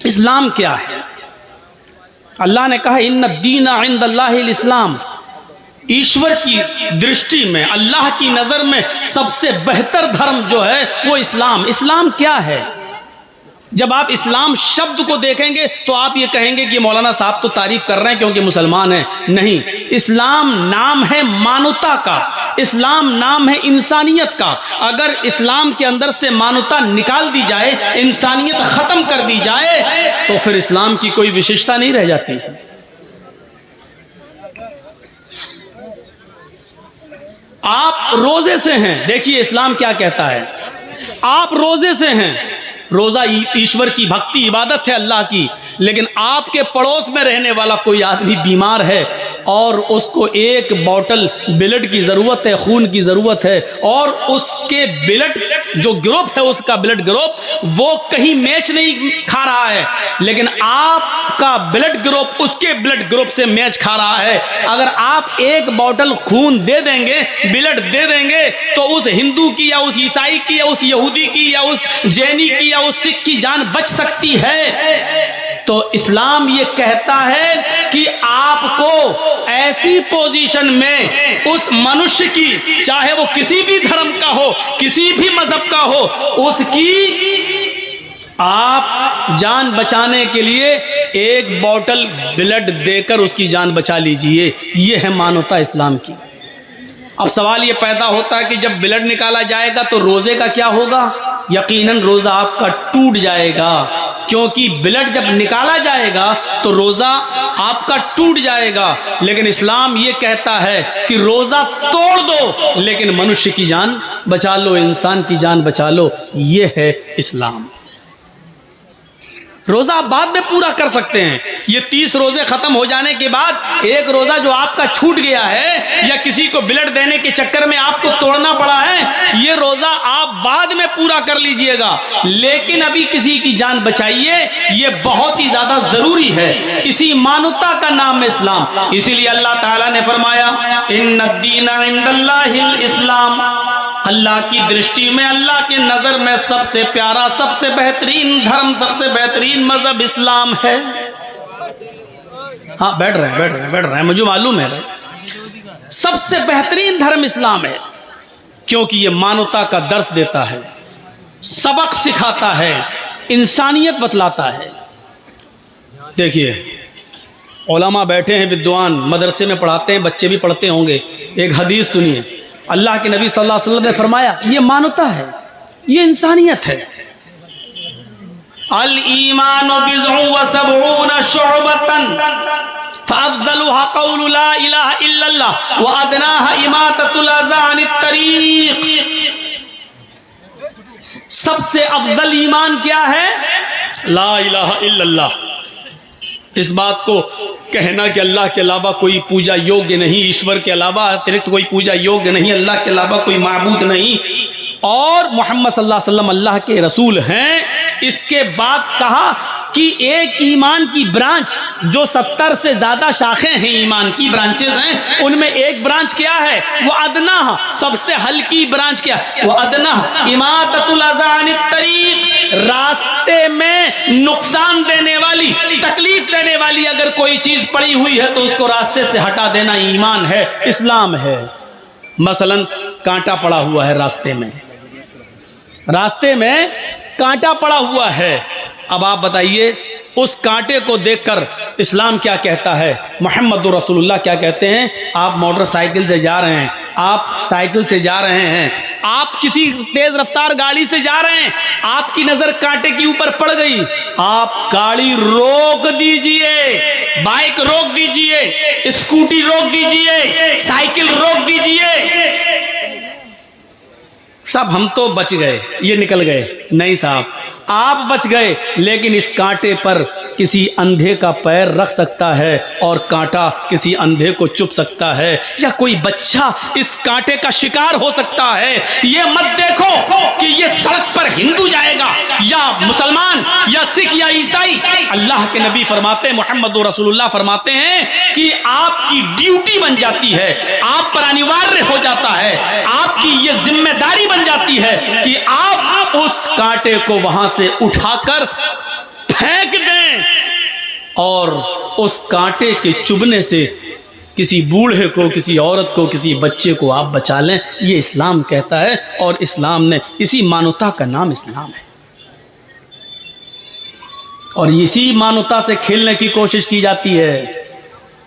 इस्लाम क्या है? अल्लाह ने कहा इन्ना दीना इंदल्लाहिल इस्लाम, ईश्वर की दृष्टि में, अल्लाह की नज़र में सबसे बेहतर धर्म जो है वो इस्लाम। इस्लाम क्या है? जब आप इस्लाम शब्द को देखेंगे तो आप ये कहेंगे कि मौलाना साहब तो तारीफ कर रहे हैं क्योंकि मुसलमान हैं। नहीं, इस्लाम नाम है मानवता का, इस्लाम नाम है इंसानियत का। अगर इस्लाम के अंदर से मानवता निकाल दी जाए, इंसानियत ख़त्म कर दी जाए, तो फिर इस्लाम की कोई विशेषता नहीं रह जाती है। आप रोज़े से हैं, देखिए इस्लाम क्या कहता है। आप रोज़े से हैं, रोज़ा ईश्वर की भक्ति इबादत है अल्लाह की, लेकिन आपके पड़ोस में रहने वाला कोई आदमी बीमार है और उसको एक बॉटल ब्लड की ज़रूरत है, खून की ज़रूरत है, और उसके ब्लड जो ग्रुप है, उसका ब्लड ग्रुप वो कहीं मैच नहीं खा रहा है, लेकिन आपका ब्लड ग्रुप उसके ब्लड ग्रुप से मैच खा रहा है। अगर आप एक बॉटल खून दे देंगे, ब्लड दे देंगे, तो उस हिंदू की या उस ईसाई की या उस यहूदी की या उस जैनी की या उस सिख की जान बच सकती है। तो इस्लाम ये कहता है कि आपको ऐसी पोजीशन में उस मनुष्य की, चाहे वो किसी भी धर्म का हो, किसी भी मजहब का हो, उसकी आप जान बचाने के लिए एक बोतल ब्लड देकर उसकी जान बचा लीजिए। ये है मानवता इस्लाम की। अब सवाल ये पैदा होता है कि जब ब्लड निकाला जाएगा तो रोज़े का क्या होगा? यकीनन रोज़ा आपका टूट जाएगा, क्योंकि ब्लड जब निकाला जाएगा तो रोज़ा आपका टूट जाएगा। लेकिन इस्लाम ये कहता है कि रोज़ा तोड़ दो, लेकिन मनुष्य की जान बचा लो, इंसान की जान बचा लो। ये है इस्लाम। रोज़ा आप बाद में पूरा कर सकते हैं। ये 30 रोज़े ख़त्म हो जाने के बाद एक रोज़ा जो आपका छूट गया है या किसी को ब्लड देने के चक्कर में आपको तोड़ना पड़ा है, ये रोज़ा आप बाद में पूरा कर लीजिएगा, लेकिन अभी किसी की जान बचाइए, ये बहुत ही ज़्यादा ज़रूरी है। इसी मानवता का नाम है इस्लाम। इसीलिए अल्लाह ताला ने फरमाया इन्नद्दीना इंदल्लाहिल इस्लाम, अल्लाह की दृष्टि में, अल्लाह के नज़र में सबसे प्यारा, सबसे बेहतरीन धर्म, सबसे बेहतरीन मजहब इस्लाम है। हाँ, बैठ रहे हैं, मुझे मालूम है। सबसे बेहतरीन धर्म इस्लाम है, क्योंकि ये मानवता का दर्स देता है, सबक सिखाता है, इंसानियत बतलाता है। देखिए, उलमा बैठे हैं, विद्वान मदरसे में पढ़ाते हैं, बच्चे भी पढ़ते होंगे। एक हदीस सुनिए, अल्लाह के नबी सल्लल्लाहु अलैहि वसल्लम ने फरमाया, ये मानवता है, ये इंसानियत है। अल ईमानु बिज़उ व सबऊना शुअबतन फअफ़ज़लुहा क़ौलु ला इलाहा इल्लल्लाह व अदनाहा इमाततुल अज़ा अनित तरीक़। सबसे अफजल ईमान क्या है? ला इलाहा इल्लल्लाह। इस बात को कहना कि अल्लाह के अलावा कोई पूजा योग्य नहीं, ईश्वर के अलावा अतिरिक्त कोई पूजा योग्य नहीं, अल्लाह के अलावा कोई माबूद नहीं, और मोहम्मद सल्लल्लाहु अलैहि वसल्लम अल्लाह के रसूल हैं। इसके बाद कहा कि एक ईमान की ब्रांच, जो 70 से ज़्यादा शाखें हैं, ईमान की ब्रांचेज हैं, उनमें एक ब्रांच क्या है? वो अदना, सबसे हल्की ब्रांच क्या? वो अदना इमाततुल अज़ा अनित तरीक़, रास्ते में नुकसान देने वाली, तकलीफ देने वाली अगर कोई चीज़ पड़ी हुई है तो उसको रास्ते से हटा देना ईमान है, इस्लाम है। मसलन कांटा पड़ा हुआ है रास्ते में कांटा पड़ा हुआ है, अब आप बताइए उस कांटे को देखकर इस्लाम क्या कहता है, मोहम्मद रसूलुल्लाह क्या कहते हैं? आप मोटरसाइकिल से जा रहे हैं, आप साइकिल से जा रहे हैं, आप किसी तेज रफ्तार गाड़ी से जा रहे हैं, आपकी नज़र कांटे के ऊपर पड़ गई, आप गाड़ी रोक दीजिए, बाइक रोक दीजिए, स्कूटी रोक दीजिए, साइकिल रोक दीजिए। सब हम तो बच गए, ये निकल गए। नहीं साहब, आप बच गए, लेकिन इस कांटे पर किसी अंधे का पैर रख सकता है और कांटा किसी अंधे को चुभ सकता है, या कोई बच्चा इस कांटे का शिकार हो सकता है। ये मत देखो कि ये सड़क पर हिंदू जाएगा या मुसलमान या सिख या ईसाई। अल्लाह के नबी फरमाते हैं, मोहम्मद रसूलुल्लाह फरमाते हैं कि आपकी ड्यूटी बन जाती है, आप पर अनिवार्य हो जाता है, आपकी ये जिम्मेदारी बन जाती है कि आप उस कांटे को वहां से उठाकर फेंक दें और उस कांटे के चुभने से किसी बूढ़े को, किसी औरत को, किसी बच्चे को आप बचा लें। ये इस्लाम कहता है और इस्लाम ने, इसी मानवता का नाम इस्लाम है। और इसी मानवता से खेलने की कोशिश की जाती है।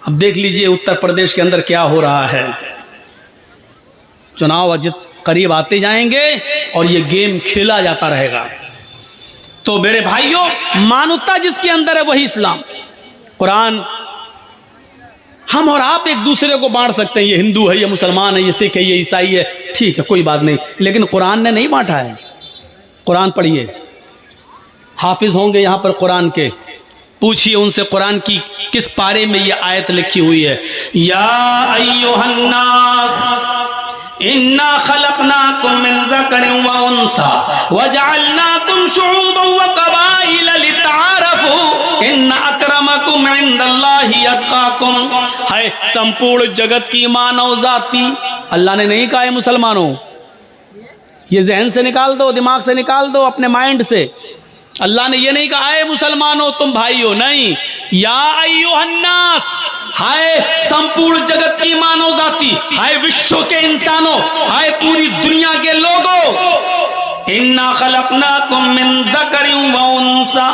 अब देख लीजिए उत्तर प्रदेश के अंदर क्या हो रहा है। चुनाव अजित करीब आते जाएंगे और ये गेम खेला जाता रहेगा। तो मेरे भाइयों, मानवता जिसके अंदर है वही इस्लाम। कुरान, हम और आप एक दूसरे को बांट सकते हैं, ये हिंदू है, ये मुसलमान है, ये सिख है, ये ईसाई है, ठीक है, कोई बात नहीं, लेकिन कुरान ने नहीं बांटा है। कुरान पढ़िए, हाफिज होंगे यहाँ पर कुरान के, पूछिए उनसे कुरान की किस पारे में ये आयत लिखी हुई है। या अय्युहन्नास इन्ना खलकनाकुम मिन ज़करिन व उन्सा व जअलनाकुम शुऊबन व क़बाइल लितआरफू इन्ना अक्रमकुम इंदल्लाहि अत्क़ाकुम। है संपूर्ण जगत की मानव जाति, अल्लाह ने नहीं कहा है मुसलमानों, ये जहन से निकाल दो, दिमाग से निकाल दो, अपने माइंड से। अल्लाह ने ये नहीं कहा है मुसलमानों तुम भाई हो, नहीं। या अय्युहन्नास, हाय संपूर्ण जगत की मानव जाति, हाय विश्व के इंसानों, हाय पूरी दुनिया के लोगों। इन्ना खलकनाकुम मिन ज़करिन व उन्सा,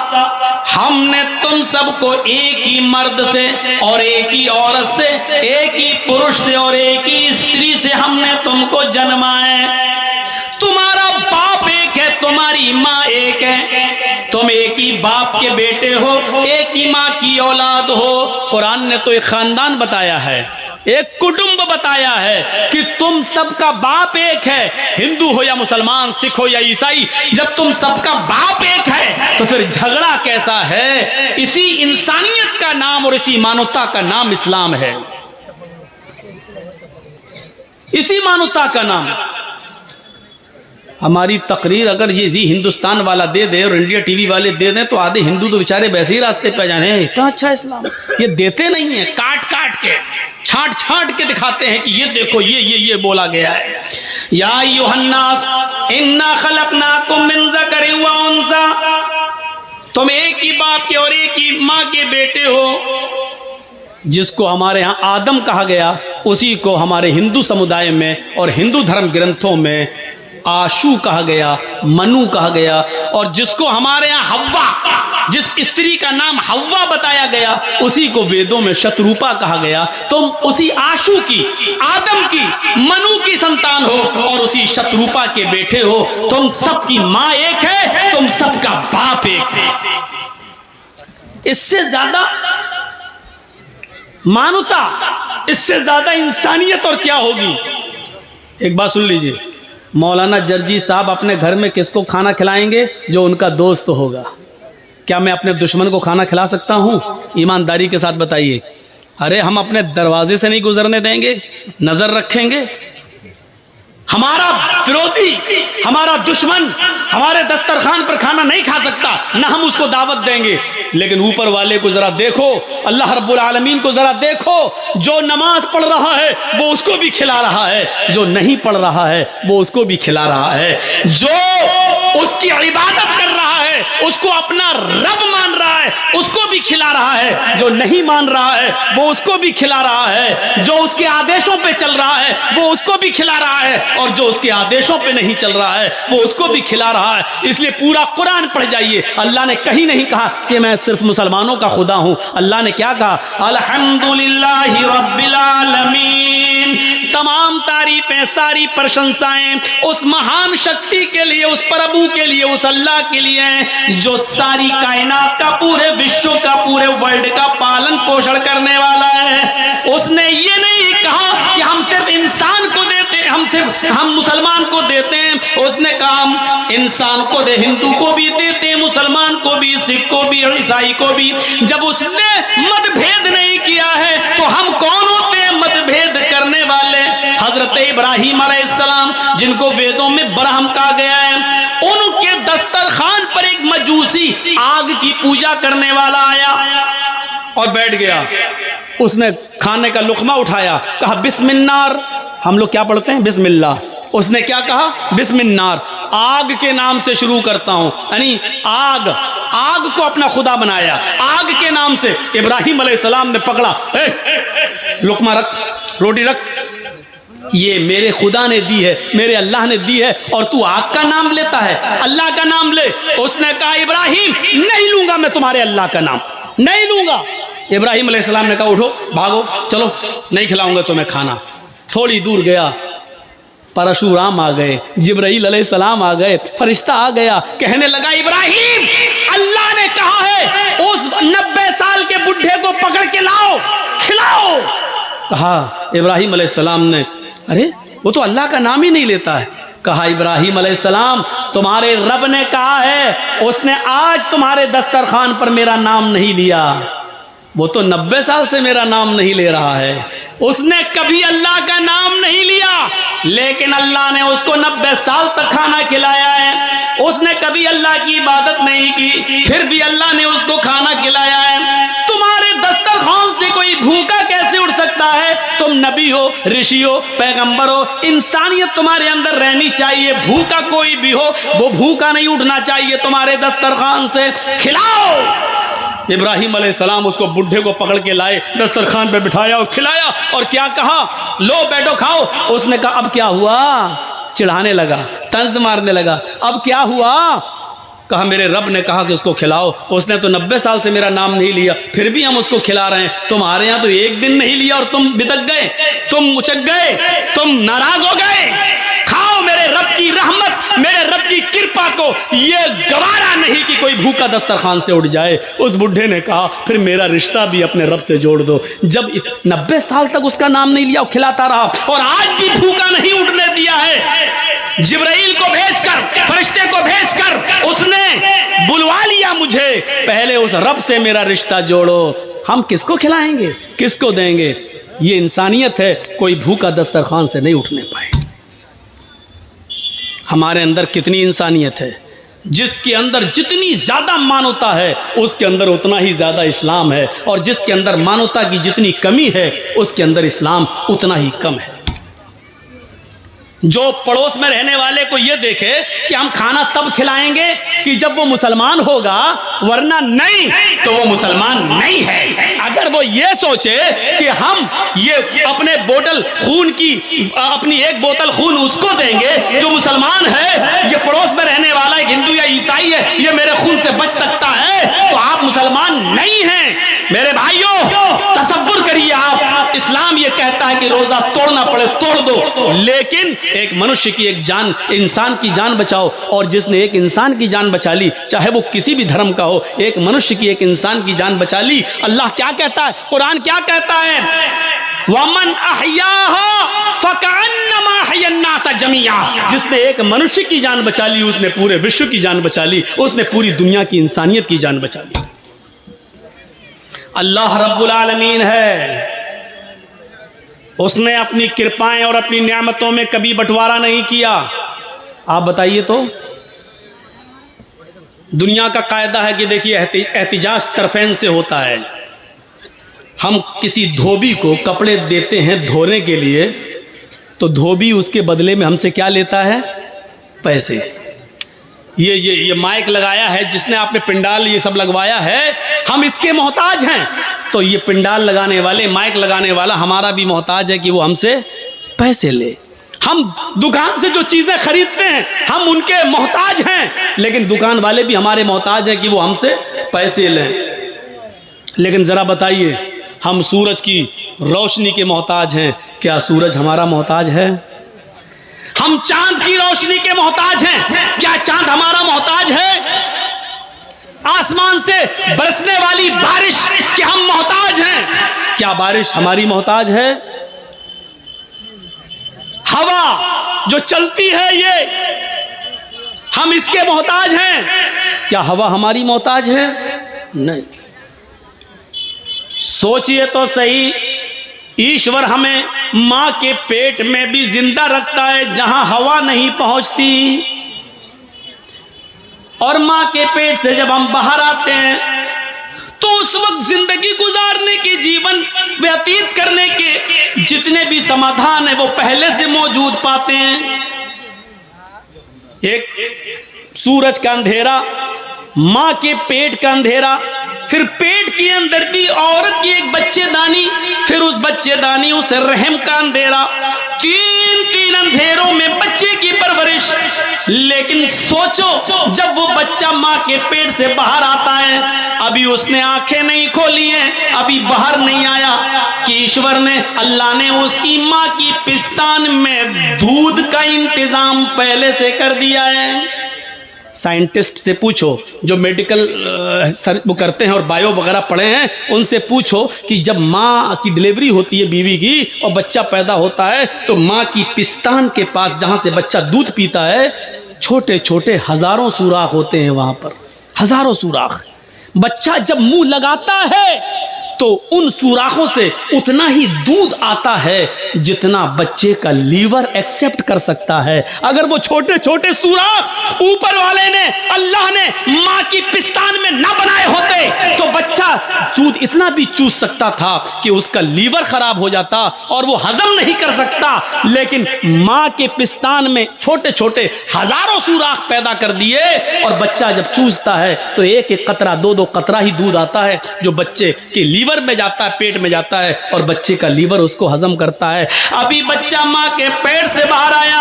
हमने तुम सबको एक ही मर्द से और एक ही औरत से, एक ही पुरुष से और एक ही स्त्री से हमने तुमको जन्मा है। तुम्हारा बाप एक है, तुम्हारी माँ एक है, तुम एक ही बाप के बेटे हो, एक ही माँ की औलाद हो। कुरान ने तो एक खानदान बताया है, एक कुटुंब बताया है कि तुम सबका बाप एक है। हिंदू हो या मुसलमान, सिख हो या ईसाई, जब तुम सबका बाप एक है तो फिर झगड़ा कैसा है। इसी इंसानियत का नाम और इसी मानवता का नाम इस्लाम है, इसी मानवता का नाम। हमारी तकरीर अगर ये जी हिंदुस्तान वाला दे दे और इंडिया टीवी वाले दे दें तो आधे हिंदू तो बेचारे वैसे ही रास्ते पे जाने हैं। इतना अच्छा इस्लाम, ये देते नहीं है, काट काट के, छांट छांट के दिखाते हैं कि ये देखो ये बोला गया है। या अय्युहन्नास इन्ना खलकनाकुम मिन ज़करिन व उन्सा, तुम एक ही बाप के और एक ही माँ के बेटे हो। जिसको हमारे यहाँ आदम कहा गया, उसी को हमारे हिंदू समुदाय में और हिंदू धर्म ग्रंथों में आशू कहा गया, मनु कहा गया। और जिसको हमारे यहाँ हव्वा, जिस स्त्री का नाम हव्वा बताया गया, उसी को वेदों में शत्रुपा कहा गया। तुम उसी आशू की, आदम की, मनु की संतान हो और उसी शत्रुपा के बेटे हो। तुम सबकी माँ एक है, तुम सबका बाप एक है। इससे ज्यादा मानवता, इससे ज्यादा इंसानियत और क्या होगी। एक बात सुन लीजिए, मौलाना जर्जी साहब अपने घर में किसको खाना खिलाएंगे? जो उनका दोस्त होगा। क्या मैं अपने दुश्मन को खाना खिला सकता हूँ? ईमानदारी के साथ बताइए। अरे हम अपने दरवाजे से नहीं गुजरने देंगे, नजर रखेंगे। हमारा विरोधी, हमारा दुश्मन हमारे दस्तरखान पर खाना नहीं खा सकता, ना हम उसको दावत देंगे। लेकिन ऊपर वाले को जरा देखो, अल्लाह रब्बुल आलमीन को जरा देखो, जो नमाज पढ़ रहा है वो उसको भी खिला रहा है, जो नहीं पढ़ रहा है वो उसको भी खिला रहा है, जो उसकी इबादत कर रहा है, उसको अपना रब मान रहा है, उसको भी खिला रहा है, जो नहीं मान रहा है वो उसको भी खिला रहा है, जो उसके आदेशों पे चल रहा है वो उसको भी खिला रहा है, और जो उसके आदेशों पे नहीं चल रहा है वो उसको भी खिला रहा है। इसलिए पूरा कुरान पढ़ जाइए, अल्लाह ने कहीं नहीं कहा कि मैं सिर्फ मुसलमानों का खुदा हूं। अल्लाह ने क्या कहा? अल्हम्दुलिल्लाहि रब्बिल आलमीन। तमाम तारीफें, सारी प्रशंसाएं उस महान शक्ति के लिए, उस प्रभु के लिए, उस अल्लाह के लिए हैं जो सारी कायनात का, पूरे विश्व का, पूरे वर्ल्ड का पालन पोषण करने वाला है। उसने ये नहीं कहा कि हम सिर्फ इंसान को देते हैं, हम मुसलमान को देते हैं। उसने कहा हम इंसान को दे, हिंदू को भी देते हैं, मुसलमान को भी, सिख को भी, ईसाई को भी। जब उसने मतभेद नहीं किया है तो हम कौन होते हैं मतभेद करने वाले? हजरत इब्राहिम अलैहिस्सलाम, जिनको वेदों में ब्रह्म कहा गया है, उनके दस्तरखान पर एक मजूसी आग की पूजा करने वाला आया और बैठ गया। उसने खाने का लुकमा उठाया, कहा बिस्मिल्लाह। हम लोग क्या पढ़ते हैं? बिस्मिल्लाह। उसने क्या कहा, बिस्मिन्नार, आग के नाम से शुरू करता हूं, यानी आग को अपना खुदा बनाया। आग के नाम से इब्राहिम अलैहिस्सलाम ने पकड़ा, लुकमा रख, रोटी रख, ये मेरे खुदा ने दी है, मेरे अल्लाह ने दी है, और तू आग का नाम लेता है, अल्लाह का नाम ले। उसने कहा, इब्राहिम नहीं लूंगा मैं तुम्हारे अल्लाह का नाम, नहीं लूंगा। इब्राहिम अलैहिस्सलाम ने कहा, उठो भागो, चलो, नहीं खिलाऊंगा तुम्हें खाना। थोड़ी दूर गया, परशुराम आ गए, जिब्राइल अलैहिस्सलाम आ गए, फरिश्ता आ गया, कहने लगा, इब्राहिम अल्लाह ने कहा है उस 90 साल के बुढ़े को पकड़ के लाओ, खिलाओ। कहा इब्राहिम अलैहिस्सलाम ने, अरे वो तो अल्लाह का नाम ही नहीं लेता है। कहा, इब्राहिम अलैहिस्सलाम तुम्हारे रब ने कहा है, उसने आज तुम्हारे दस्तरखान पर मेरा नाम नहीं लिया, वो तो 90 साल से मेरा नाम नहीं ले रहा है, उसने कभी अल्लाह का नाम नहीं लिया, लेकिन अल्लाह ने उसको 90 साल तक खाना खिलाया है। उसने कभी अल्लाह की इबादत नहीं की, फिर भी अल्लाह ने उसको खाना खिलाया है। तुम्हारे दस्तरखान से कोई भूखा कैसे उठ सकता है? तुम नबी हो, ऋषि हो, पैगंबर हो, इंसानियत तुम्हारे अंदर रहनी चाहिए। भूखा कोई भी हो, वो भूखा नहीं उठना चाहिए तुम्हारे दस्तरखान से, खिलाओ। इब्राहिम अलैहिस्सलाम उसको बुढ़े को पकड़ के लाए, दस्तरखान पे बिठाया और खिलाया, और क्या कहा, लो बैठो खाओ। उसने कहा, अब क्या हुआ? चिढ़ाने लगा, तंज मारने लगा, अब क्या हुआ? कहा, मेरे रब ने कहा कि उसको खिलाओ, उसने तो 90 साल से मेरा नाम नहीं लिया, फिर भी हम उसको खिला रहे हैं। तुम्हारे यहाँ तो एक दिन नहीं लिया और तुम बिदक गए, तुम उचक गए, तुम नाराज हो गए। खाओ, मेरे रब की रहमत, मेरे रब की कृपा को ये गवारा नहीं कि कोई भूखा दस्तरखान से उठ जाए। उस बुढ़े ने कहा, फिर मेरा रिश्ता भी अपने रब से जोड़ दो। जब 90 साल तक उसका नाम नहीं लिया, खिलाता रहा, और आज भी भूखा नहीं उठने दिया है, जिब्राइल को भेजकर, फरिश्ते को भेजकर उसने बुलवा लिया मुझे, पहले उस रब से मेरा रिश्ता जोड़ो। हम किसको खिलाएंगे, किसको देंगे? ये इंसानियत है, कोई भूखा दस्तरखान से नहीं उठने पाए। हमारे अंदर कितनी इंसानियत है, जिसके अंदर जितनी ज़्यादा मानवता है उसके अंदर उतना ही ज़्यादा इस्लाम है, और जिसके अंदर मानवता की जितनी कमी है उसके अंदर इस्लाम उतना ही कम है। जो पड़ोस में रहने वाले को ये देखे कि हम खाना तब खिलाएंगे कि जब वो मुसलमान होगा, वरना नहीं तो वो मुसलमान नहीं है। अगर वो ये सोचे कि हम ये अपने बोतल खून की, अपनी एक बोतल खून उसको देंगे जो मुसलमान है, ये पड़ोस में रहने वाला एक हिंदू या ईसाई है, ये मेरे खून से बच सकता है, तो आप मुसलमान नहीं हैं। मेरे भाइयों, तसव्वुर करिए आप, इस्लाम ये कहता है कि रोजा तोड़ना पड़े तोड़ दो, लेकिन एक मनुष्य की एक जान, इंसान की जान बचाओ। और जिसने एक इंसान की जान बचा ली, चाहे वो किसी भी धर्म का हो, एक मनुष्य की, एक इंसान की जान बचा ली, अल्लाह क्या कहता है, कुरान क्या कहता है, वमन अहयाहा फकअन्नमा अहयन्नास जमीआ। जिसने एक मनुष्य की जान बचा ली, उसने पूरे विश्व की जान बचा ली, उसने पूरी दुनिया की इंसानियत की जान बचा ली। अल्लाह रब्बुल आलमीन है, उसने अपनी कृपाएं और अपनी नेमतों में कभी बंटवारा नहीं किया। आप बताइए तो, दुनिया का कायदा है कि देखिए एहतिजाज तरफेन से होता है। हम किसी धोबी को कपड़े देते हैं धोने के लिए, तो धोबी उसके बदले में हमसे क्या लेता है, पैसे। ये माइक लगाया है जिसने, आपने पिंडाल ये सब लगवाया है, हम इसके मोहताज हैं, तो ये पिंडाल लगाने वाले, माइक लगाने वाला हमारा भी मोहताज है कि वो हमसे पैसे ले। हम दुकान से जो चीज़ें खरीदते हैं हम उनके मोहताज हैं, लेकिन दुकान वाले भी हमारे मोहताज हैं कि वो हमसे पैसे लें। लेकिन ज़रा बताइए, हम सूरज की रोशनी के मोहताज हैं, क्या सूरज हमारा मोहताज है? हम चांद की रोशनी के मोहताज हैं, क्या चांद हमारा मोहताज है? आसमान से बरसने वाली बारिश के हम मोहताज हैं, क्या बारिश हमारी मोहताज है? हवा जो चलती है ये, हम इसके मोहताज हैं, क्या हवा हमारी मोहताज है? नहीं। सोचिए तो सही, ईश्वर हमें माँ के पेट में भी जिंदा रखता है जहां हवा नहीं पहुंचती, और माँ के पेट से जब हम बाहर आते हैं तो उस वक्त जिंदगी गुजारने के, जीवन व्यतीत करने के जितने भी समाधान है वो पहले से मौजूद पाते हैं। एक सूरज का अंधेरा, माँ के पेट का अंधेरा, फिर पेट के अंदर भी औरत की एक बच्चेदानी, फिर उस बच्चेदानी उस रहम का अंधेरा, तीन अंधेरों में बच्चे की परवरिश। लेकिन सोचो, जब वो बच्चा माँ के पेट से बाहर आता है, अभी उसने आंखें नहीं खोली हैं, अभी बाहर नहीं आया कि ईश्वर ने, अल्लाह ने उसकी माँ की पिस्तान में दूध का इंतजाम पहले से कर दिया है। साइंटिस्ट से पूछो, जो मेडिकल वो करते हैं और बायो वगैरह पढ़े हैं, उनसे पूछो कि जब माँ की डिलीवरी होती है बीवी की और बच्चा पैदा होता है, तो माँ की पिस्तान के पास जहाँ से बच्चा दूध पीता है, छोटे छोटे हजारों सुराख होते हैं, वहाँ पर हजारों सुराख। बच्चा जब मुंह लगाता है तो उन सुराखों से उतना ही दूध आता है जितना बच्चे का लीवर एक्सेप्ट कर सकता है। अगर वो छोटे छोटे सुराख ऊपर वाले ने, अल्लाह ने माँ की पिस्तान में ना बनाए होते तो बच्चा दूध इतना भी चूस सकता था कि उसका लीवर खराब हो जाता और वो हजम नहीं कर सकता। लेकिन माँ के पिस्तान में छोटे छोटे हजारों सुराख पैदा कर दिए और बच्चा जब चूसता है तो एक एक कतरा, दो दो कतरा ही दूध आता है, जो बच्चे के लीवर में जाता है, पेट में जाता है और बच्चे का लीवर उसको हजम करता है। अभी बच्चा माँ के पेट से बाहर आया,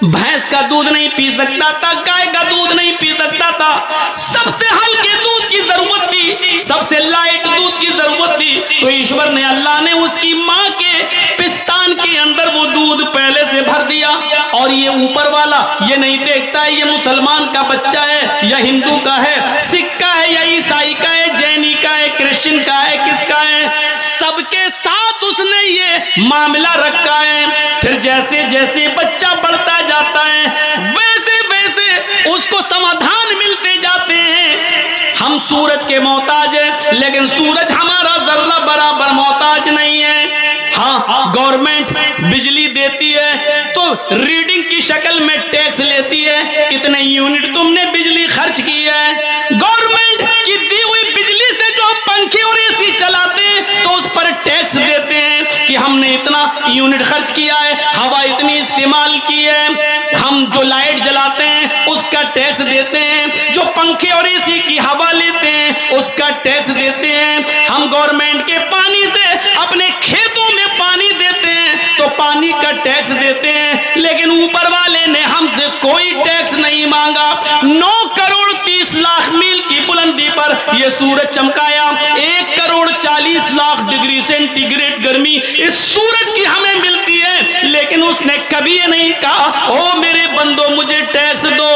भैंस का दूध नहीं पी सकता था, गाय का दूध नहीं पी सकता था, सबसे हल्के दूध की जरूरत थी, सबसे लाइट दूध की जरूरत थी। तो ईश्वर ने, अल्लाह ने उसकी माँ के पिस्तान के अंदर वो दूध पहले से भर दिया। और ये ऊपर वाला ये नहीं देखता है ये मुसलमान का बच्चा है या हिंदू का है, सिख का है या ईसाई का है, जैनी का है, क्रिश्चियन का है, किसका है, सबके साथ उसने ये मामला रखा है। फिर जैसे जैसे बच्चा बढ़ता जाता है वैसे वैसे उसको समाधान मिलते जाते हैं। हम सूरज के मोहताज हैं, लेकिन सूरज हमारा जर्रा बराबर मोहताज नहीं है। हाँ, गवर्नमेंट बिजली देती है तो रीडिंग की शक्ल में टैक्स लेती है, इतने यूनिट तुमने बिजली खर्च की है। गवर्नमेंट की दी हुई बिजली से जो हम पंखे और एसी चलाते हैं तो उस पर टैक्स देते हैं कि हमने इतना यूनिट खर्च किया है, हवा इतनी इस्तेमाल की है। हम जो लाइट जलाते हैं उसका टैक्स देते हैं, जो पंखे और एसी की हवा लेते हैं उसका टैक्स देते हैं। हम गवर्नमेंट के पानी से अपने खेतों में पानी देते हैं तो पानी का टैक्स देते हैं। लेकिन ऊपर वाले ने हमसे कोई टैक्स नहीं मांगा। 9 करोड़ 30 लाख मील की बुलंदी पर यह सूरज चमकाया। 1 करोड़ 40 लाख डिग्री सेंटीग्रेड गर्मी इस सूरज की हमें मिलती है, लेकिन उसने कभी ये नहीं कहा ओ मेरे बंदो मुझे टैक्स दो।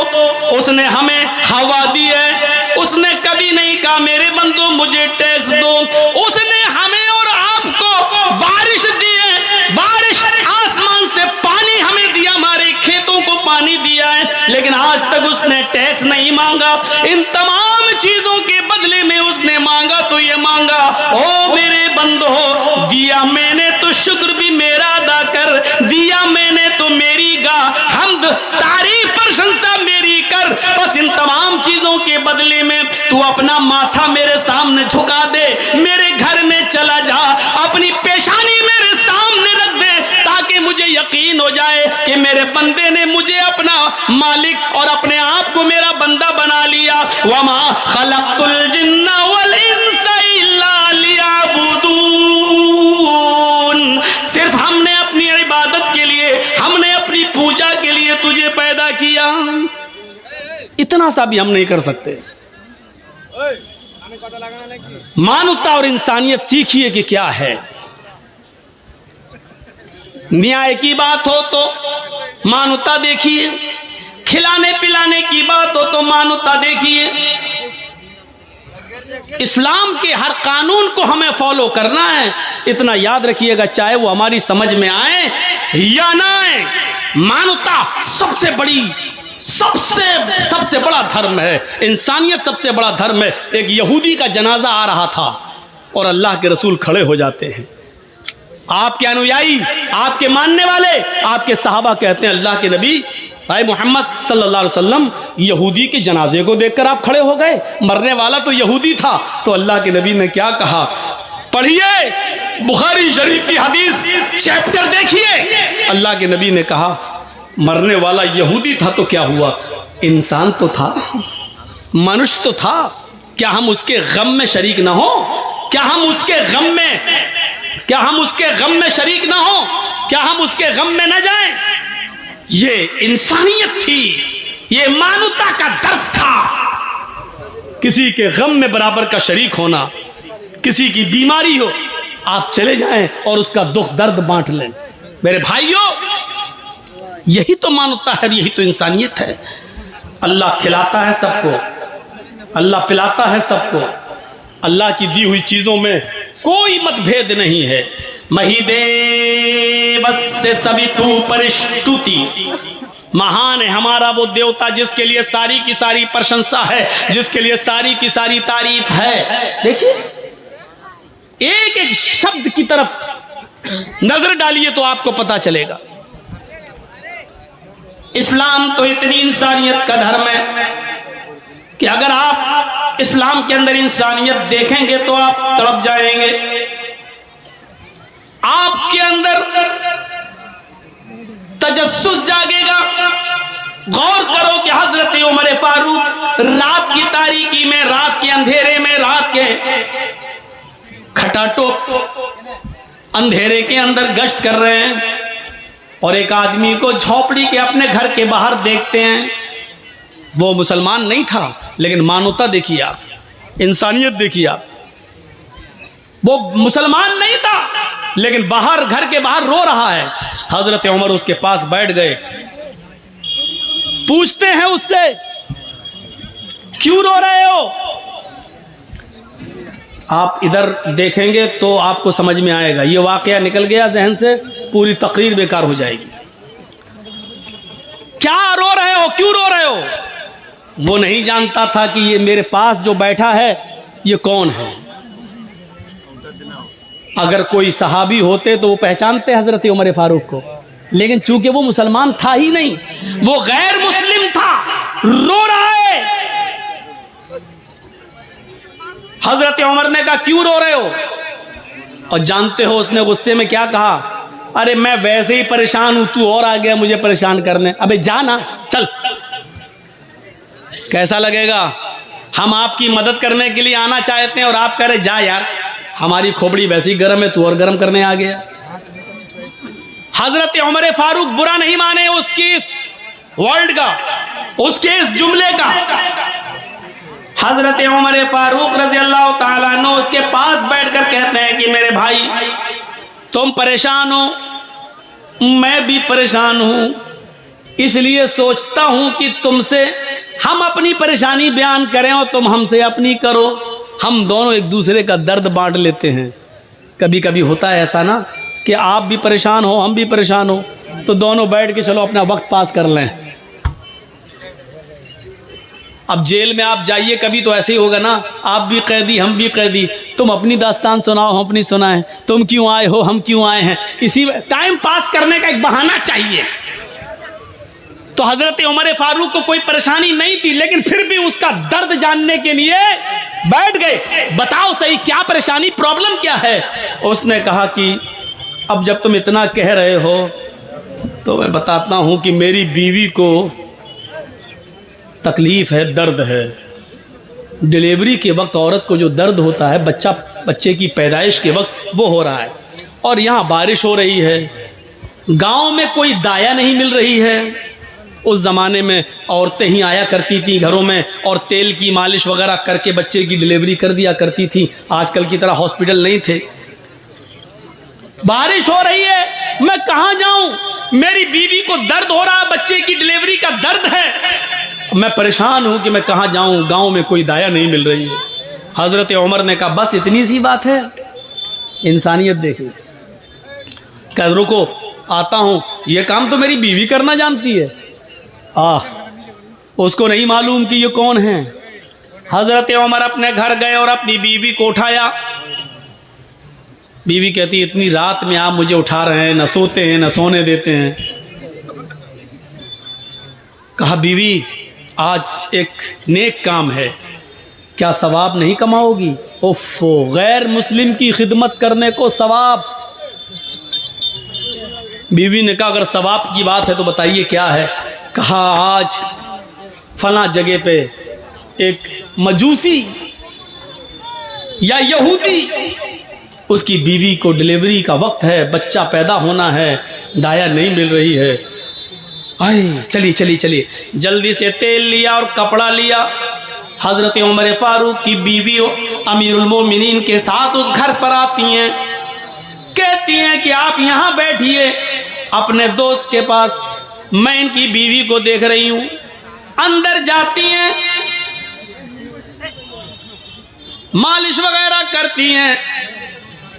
उसने हमें हवा दी है, उसने कभी नहीं कहा मेरे बंदो मुझे टैक्स दो। उसने हमें और आपको बारिश दी है, बारिश आसमान से पानी हमें दिया, हमारे खेतों को पानी दिया है, लेकिन आज तक उसने टैक्स नहीं मांगा। इन तमाम चीजों के बदले में उसने मांगा तो ये मांगा ओ मेरे बंदो दिया मैंने तो शुक्र भी मेरा अदा कर, दिया मैंने तो मेरी गा हमद तारीफ प्रशंसा मेरी कर। बस इन तमाम चीजों के बदले में तू अपना माथा मेरे सामने झुका दे, मेरे घर में चला जा, अपनी पेशानी मेरे सामने रख दे, ताकि मुझे यकीन हो जाए कि मेरे बंदे ने मुझे अपना मालिक और अपने आप को मेरा बंदा बना लिया। वमा खलक़तुल जिन्ना वल इंसा इल्ला लियअबुदून। सिर्फ हमने अपनी इबादत के लिए, हमने अपनी पूजा के लिए तुझे पैदा किया। इतना सा भी हम नहीं कर सकते। मानवता और इंसानियत सीखिए कि क्या है। न्याय की बात हो तो मानवता देखिए, खिलाने पिलाने की बात हो तो मानवता देखिए। इस्लाम के हर कानून को हमें फॉलो करना है। इतना याद रखिएगा, चाहे वो हमारी समझ में आए या ना आए, मानवता सबसे बड़ी सबसे बड़ा धर्म है। इंसानियत सबसे बड़ा धर्म है। एक यहूदी का जनाजा आ रहा था और अल्लाह के रसूल खड़े हो जाते हैं। आपके अनुयायी, आपके मानने वाले, आपके सहाबा कहते हैं अल्लाह के नबी भाई मोहम्मद सल्लल्लाहु अलैहि वसल्लम यहूदी के जनाजे को देखकर आप खड़े हो गए, मरने वाला तो यहूदी था। तो अल्लाह के नबी ने क्या कहा, पढ़िए बुखारी शरीफ की हदीस, चैप्टर देखिए। अल्लाह के नबी ने कहा मरने वाला यहूदी था तो क्या हुआ, इंसान तो था, मनुष्य तो था। क्या हम उसके गम में शरीक ना हो? क्या हम उसके गम में शरीक ना हो? क्या हम उसके गम में न जाएं? ये इंसानियत थी, ये मानवता का दर्स था। किसी के गम में बराबर का शरीक होना, किसी की बीमारी हो आप चले जाएं और उसका दुख दर्द बांट लें। मेरे भाइयों, यही तो मानवता है, यही तो इंसानियत है। अल्लाह खिलाता है सबको, अल्लाह पिलाता है सबको। अल्लाह की दी हुई चीजों में कोई मतभेद नहीं है। महिदेवस्य सवितु परिष्टुति, महान है हमारा वो देवता जिसके लिए सारी की सारी प्रशंसा है, जिसके लिए सारी की सारी तारीफ है। देखिए एक एक शब्द की तरफ नजर डालिए तो आपको पता चलेगा। इस्लाम तो इतनी इंसानियत का धर्म है कि अगर आप इस्लाम के अंदर इंसानियत देखेंगे तो आप तड़प जाएंगे। आपके अंदर तजस्सुस जागेगा। गौर करो कि हजरत उमर फारूक रात की तारीकी में, रात के अंधेरे में, रात के खटाटो अंधेरे के अंदर गश्त कर रहे हैं और एक आदमी को झोपड़ी के अपने घर के बाहर देखते हैं। वो मुसलमान नहीं था, लेकिन मानवता देखिए आप, इंसानियत देखिए आप। वो मुसलमान नहीं था, लेकिन बाहर, घर के बाहर रो रहा है। हजरत उमर उसके पास बैठ गए, पूछते हैं उससे, क्यों रो रहे हो? आप इधर देखेंगे तो आपको समझ में आएगा। ये वाकया निकल गया जहन से, पूरी तकरीर बेकार हो जाएगी। क्या रो रहे हो, क्यों रो रहे हो? वो नहीं जानता था कि ये मेरे पास जो बैठा है ये कौन है। अगर कोई सहाबी होते तो वो पहचानते हजरत उमर फारूक को, लेकिन चूंकि वो मुसलमान था ही नहीं, वो गैर मुस्लिम था, रो रहा है। हजरत उमर ने कहा, क्यों रो रहे हो? और जानते हो उसने गुस्से में क्या कहा? अरे मैं वैसे ही परेशान हूं, तू और आ गया मुझे परेशान करने। अबे जाना, चल। कैसा लगेगा? हम आपकी मदद करने के लिए आना चाहते हैं और आप कह रहे जा यार, हमारी खोपड़ी वैसी गर्म है, तू और गर्म करने आ गया। हजरत उमर फारूक बुरा नहीं माने उसकी इस वर्ल्ड का, उसके इस जुमले का। हजरत उमर फारूक रज़ी अल्लाह ताला अन्हु उसके पास बैठकर कहते हैं कि मेरे भाई, तुम परेशान हो, मैं भी परेशान हूं, इसलिए सोचता हूं कि तुमसे हम अपनी परेशानी बयान करें और तुम हमसे अपनी करो। हम दोनों एक दूसरे का दर्द बांट लेते हैं। कभी कभी होता है ऐसा ना कि आप भी परेशान हो, हम भी परेशान हो, तो दोनों बैठ के चलो अपना वक्त पास कर लें। अब जेल में आप जाइए, कभी तो ऐसे ही होगा ना, आप भी कैदी हम भी कैदी, तुम अपनी दास्तान सुनाओ हम अपनी सुनाएं, तुम क्यों आए हो हम क्यों आए हैं, इसी टाइम पास करने का एक बहाना चाहिए। तो हजरत उमर फारूक को कोई परेशानी नहीं थी, लेकिन फिर भी उसका दर्द जानने के लिए बैठ गए। बताओ सही क्या परेशानी, प्रॉब्लम क्या है? उसने कहा कि अब जब तुम इतना कह रहे हो तो मैं बताता हूं कि मेरी बीवी को तकलीफ़ है, दर्द है। डिलीवरी के वक्त औरत को जो दर्द होता है, बच्चे की पैदाइश के वक्त, वो हो रहा है। और यहाँ बारिश हो रही है, गांव में कोई दाया नहीं मिल रही है। उस ज़माने में औरतें ही आया करती थी घरों में और तेल की मालिश वगैरह करके बच्चे की डिलीवरी कर दिया करती थी। आजकल की तरह हॉस्पिटल नहीं थे। बारिश हो रही है, मैं कहाँ जाऊँ? मेरी बीवी को दर्द हो रहा, बच्चे की डिलीवरी का दर्द है, मैं परेशान हूँ कि मैं कहाँ जाऊँ, गांव में कोई दाया नहीं मिल रही है। हज़रत उमर ने कहा बस इतनी सी बात है। इंसानियत देखिए। कह रुको आता हूँ, ये काम तो मेरी बीवी करना जानती है। उसको नहीं मालूम कि ये कौन है। हज़रत उमर अपने घर गए और अपनी बीवी को उठाया। बीवी कहती इतनी रात में आप मुझे उठा रहे हैं, न सोते हैं न सोने देते हैं। कहा बीवी आज एक नेक काम है, क्या सवाब नहीं कमाओगी? उफ़ो, गैर मुस्लिम की खिदमत करने को सवाब। बीवी ने कहा अगर सवाब की बात है तो बताइए क्या है। कहा आज फला जगह पे एक मजूसी या यहूदी, उसकी बीवी को डिलीवरी का वक्त है, बच्चा पैदा होना है, दाया नहीं मिल रही है। आए चलिए चलिए चलिए, जल्दी से तेल लिया और कपड़ा लिया। हज़रत उमर फारूक की बीवी अमीरुल मोमिनीन के साथ उस घर पर आती हैं, कहती हैं कि आप यहाँ बैठिए अपने दोस्त के पास, मैं इनकी बीवी को देख रही हूँ। अंदर जाती हैं, मालिश वगैरह करती हैं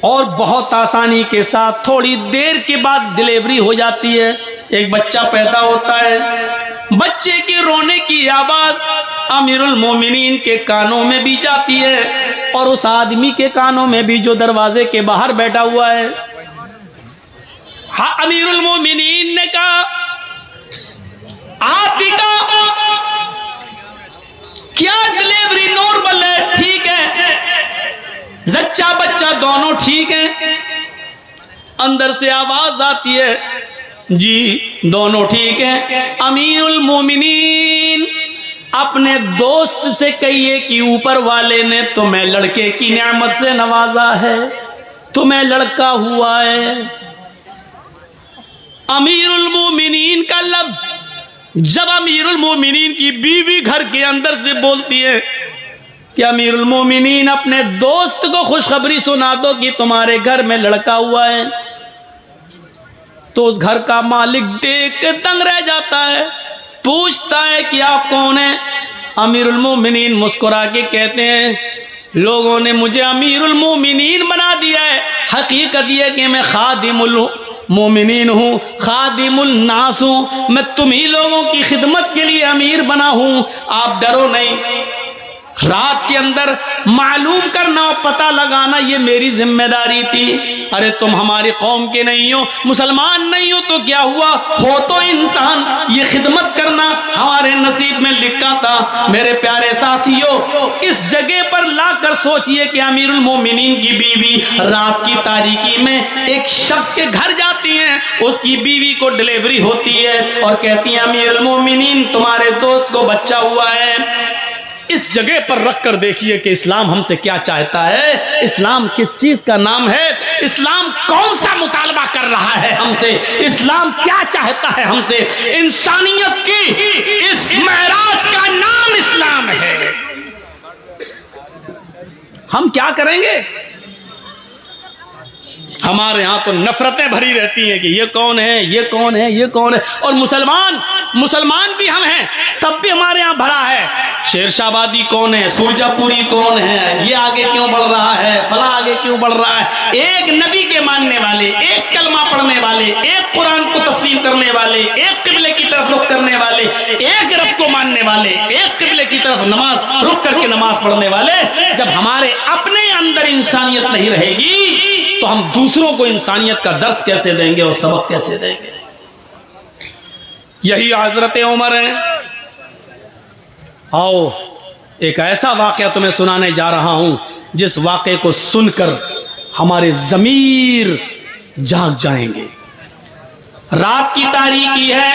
और बहुत आसानी के साथ थोड़ी देर के बाद डिलीवरी हो जाती है, एक बच्चा पैदा होता है। बच्चे के रोने की आवाज़ अमीरुल मोमिनीन के कानों में भी जाती है और उस आदमी के कानों में भी जो दरवाजे के बाहर बैठा हुआ है। हाँ, अमीरुल मोमिनीन ने कहा आतिका क्या डिलीवरी नॉर्मल है? ठीक है, जच्चा बच्चा दोनों ठीक है? अंदर से आवाज आती है जी दोनों ठीक है। अमीरुल मोमिनीन अपने दोस्त से कहिए कि ऊपर वाले ने तुम्हें लड़के की नेमत से नवाजा है, तुम्हें लड़का हुआ है। अमीरुल मोमिनीन का लफ्ज जब अमीरुल मोमिनीन की बीवी घर के अंदर से बोलती है कि अमीरुल मोमिनीन अपने दोस्त को खुशखबरी सुना दो कि तुम्हारे घर में लड़का हुआ है, तो उस घर का मालिक देख के दंग रह जाता है, पूछता है कि आप कौन हैं? अमीरुल मोमिनीन मुस्कुरा के कहते हैं लोगों ने मुझे अमीरुल मोमिनीन बना दिया है, हकीकत यह कि मैं खादिमुल मोमिनीन हूँ, खादिमुल नास हूँ, मैं तुम्ही लोगों की खिदमत के लिए अमीर बना हूँ, आप डरो नहीं। रात के अंदर मालूम करना और पता लगाना ये मेरी जिम्मेदारी थी। अरे तुम हमारी कौम के नहीं हो, मुसलमान नहीं हो तो क्या हुआ, हो तो इंसान, ये खिदमत करना हमारे नसीब में लिखा था। मेरे प्यारे साथियों, इस जगह पर लाकर सोचिए कि अमीरुल मोमिनीन की बीवी रात की तारीकी में एक शख्स के घर जाती हैं, उसकी बीवी को डिलीवरी होती है और कहती है अमीरुल मोमिनीन तुम्हारे दोस्त को बच्चा हुआ है। इस जगह पर रख कर देखिए कि इस्लाम हमसे क्या चाहता है, इस्लाम किस चीज का नाम है, इस्लाम कौन सा मुतालबा कर रहा है हमसे, इस्लाम क्या चाहता है हमसे। इंसानियत की इस महराज का नाम इस्लाम है। हम क्या करेंगे? हमारे यहाँ तो नफरतें भरी रहती हैं कि ये कौन है, ये कौन है, ये कौन है। और मुसलमान भी हम हैं, तब भी हमारे यहाँ भरा है शेरशाहबादी कौन है, सुरजापुरी कौन है, ये आगे क्यों बढ़ रहा है, फला आगे क्यों बढ़ रहा है। एक नबी के मानने वाले, एक कलमा पढ़ने वाले, एक कुरान को तस्लीम करने वाले, एक किबले की तरफ रुख करने वाले, एक रब को मानने वाले, एक किबले की तरफ नमाज रुख करके नमाज पढ़ने वाले, जब हमारे अपने अंदर इंसानियत नहीं रहेगी तो हम दूसरों को इंसानियत का दर्स कैसे देंगे और सबक कैसे देंगे। यही हजरत उमर है। आओ एक ऐसा वाक़या तुम्हें सुनाने जा रहा हूं जिस वाक़े को सुनकर हमारे ज़मीर जाग जाएंगे। रात की तारीकी है,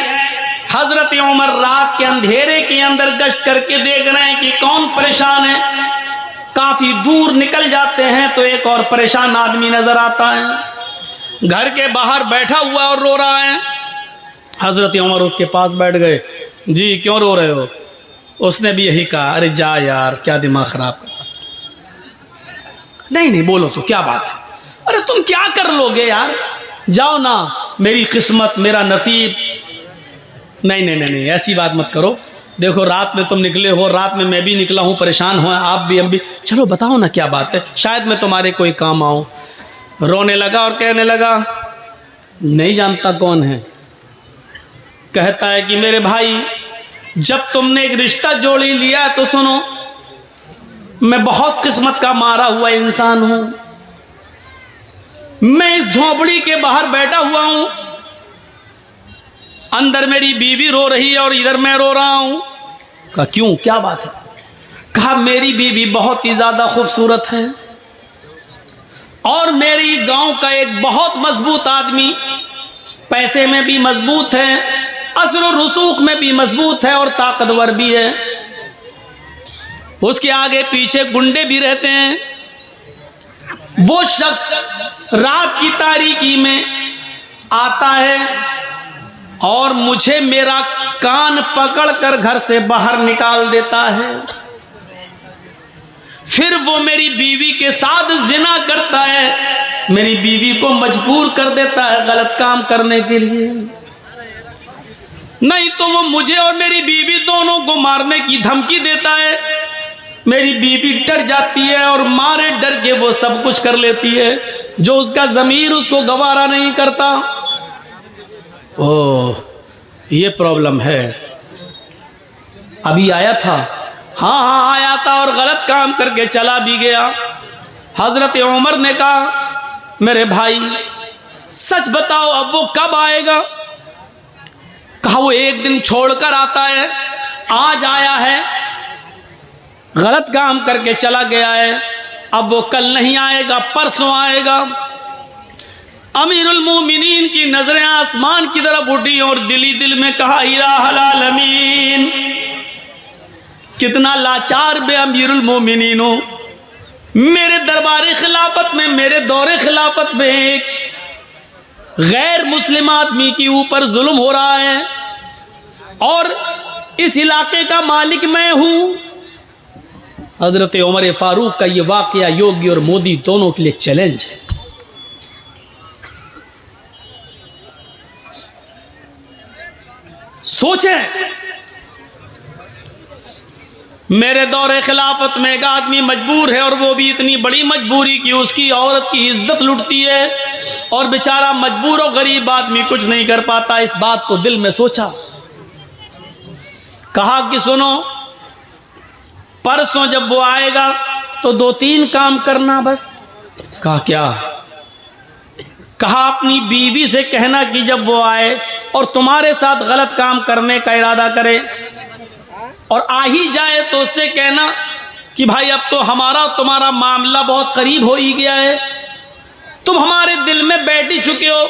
हजरत उमर रात के अंधेरे के अंदर गश्त करके देख रहे हैं कि कौन परेशान है। काफी दूर निकल जाते हैं तो एक और परेशान आदमी नजर आता है, घर के बाहर बैठा हुआ और रो रहा है। हजरत उमर उसके पास बैठ गए। जी क्यों रो रहे हो? उसने भी यही कहा, अरे जा यार क्या दिमाग खराब करता। नहीं बोलो तो क्या बात है, अरे तुम क्या कर लोगे यार, जाओ ना, मेरी किस्मत मेरा नसीब। नहीं ऐसी बात मत करो, देखो रात में तुम निकले हो, रात में मैं भी निकला हूँ, परेशान हो आप भी हम भी, चलो बताओ ना क्या बात है, शायद मैं तुम्हारे कोई काम आऊँ। रोने लगा और कहने लगा नहीं जानता कौन है। कहता है कि मेरे भाई जब तुमने एक रिश्ता जोड़ी लिया तो सुनो, मैं बहुत किस्मत का मारा हुआ इंसान हूँ, मैं इस झोपड़ी के बाहर बैठा हुआ हूँ, अंदर मेरी बीवी रो रही है और इधर मैं रो रहा हूं। कहा क्यों क्या बात है? कहा मेरी बीवी बहुत ही ज्यादा खूबसूरत है और मेरी गांव का एक बहुत मजबूत आदमी पैसे में भी मजबूत है, असर और रसूख में भी मजबूत है और ताकतवर भी है। उसके आगे पीछे गुंडे भी रहते हैं। वो शख्स रात की तारीकी में आता है और मुझे मेरा कान पकड़कर घर से बाहर निकाल देता है। फिर वो मेरी बीवी के साथ जिना करता है, मेरी बीवी को मजबूर कर देता है गलत काम करने के लिए। नहीं तो वो मुझे और मेरी बीवी दोनों को मारने की धमकी देता है। मेरी बीवी डर जाती है और मारे डर के वो सब कुछ कर लेती है जो उसका ज़मीर उसको गवारा नहीं करता। ओह, ये प्रॉब्लम है। अभी आया था, हाँ आया था और गलत काम करके चला भी गया। हजरत उमर ने कहा, मेरे भाई सच बताओ अब वो कब आएगा? कहा वो एक दिन छोड़कर आता है, आज आया है, गलत काम करके चला गया है, अब वो कल नहीं आएगा, परसों आएगा। अमीरुल मोमिनीन की नजरें आसमान की तरफ उठी और दिली दिल में कहा, इलाहुल आलमीन, कितना लाचार बे अमीरुल मोमिनीन हो। मेरे दरबार खिलाफत में, मेरे दौरे खिलाफत में एक गैर मुस्लिम आदमी के ऊपर जुल्म हो रहा है और इस इलाके का मालिक मैं हूं। हजरत उमर फारूक का ये वाकया योगी और मोदी दोनों के लिए चैलेंज है। सोचें, मेरे दौरे खिलाफत में एक आदमी मजबूर है और वो भी इतनी बड़ी मजबूरी कि उसकी औरत की इज्जत लुटती है और बेचारा मजबूर और गरीब आदमी कुछ नहीं कर पाता। इस बात को दिल में सोचा, कहा कि सुनो, परसों जब वो आएगा तो 2-3 काम करना बस। कहा क्या? कहा अपनी बीवी से कहना कि जब वो आए और तुम्हारे साथ गलत काम करने का इरादा करे और आ ही जाए तो उससे कहना कि भाई अब तो हमारा और तुम्हारा मामला बहुत करीब हो ही गया है, तुम हमारे दिल में बैठ ही चुके हो